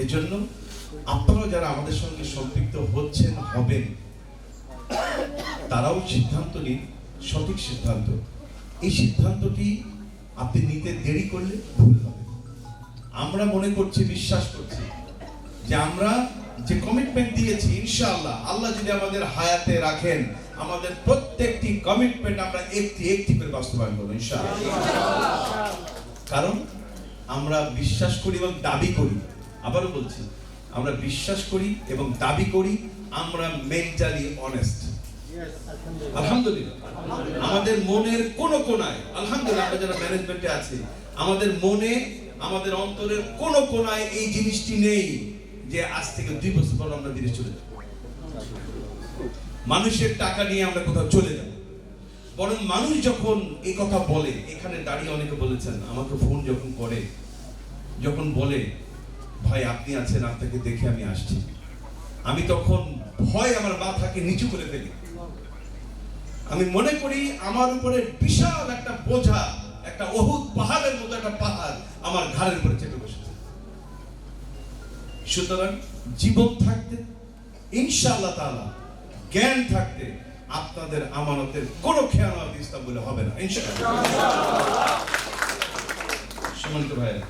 এজন্য আপনারা যারা আমাদের সঙ্গে সম্পৃক্ত হচ্ছেন হবেন, তারাও সিদ্ধান্ত নিন, সঠিক সিদ্ধান্ত। এই সিদ্ধান্তটি আপনি নিতে দেরি করলে ভুল হবে। আমরা মনে করছি, বিশ্বাস করছি যে আমরা যে কমিটমেন্ট দিয়েছি, ইনশাআল্লাহ আল্লাহ যদি আমাদের হায়াতে রাখেন, আমাদের প্রত্যেকটি কমিটমেন্ট আমরা একটি একটি করে বাস্তবায়ন করবো ইনশাআল্লাহ। কারণ আমরা বিশ্বাস করি এবং দাবি করি, আবারও বলছি, আমরা বিশ্বাস করি এবং দাবি করি আমরা মেন্টালি অনেস্ট। আলহামদুলিল্লাহ আমাদের মনের কোন কোনায়, আলহামদুলিল্লাহ আমরা যারা ম্যানেজমেন্টে আছি, আমাদের মনে, আমাদের অন্তরের কোন কোনায় এই জিনিসটি নেই যে আজ থেকে 2 বছর পর আমরা বিদেশ চলে যাব, মানুষের টাকা নিয়ে আমরা কোথাও চলে যাব। বরং মানুষ যখন এই কথা বলে, এখানে দাঁড়িয়ে অনেকে বলেছেন, আমাকে ফোন যখন করে, যখন বলে ভাই আপনি আছেন, আপনাকে দেখে আমি আসছি, আমি তখন ভয় আমার মাথাকে নিচু করে ফেলি। আমি মনে করি আমার উপরে বিশাল একটা বোঝা, একটা অহুদ পাহাড়ের মতো একটা পাহাড় আমার ঘাড়ের উপরে চেপে বসেছে। সুতরাং জীবন থাকতে, ইনশাআল্লাহ তাআলা জ্ঞান থাকতে, আপনাদের আমানতের কোনো খেয়ানত ইস্তাম্বুলে হবে না ইনশাআল্লাহ। সম্মানিত ভাইরা,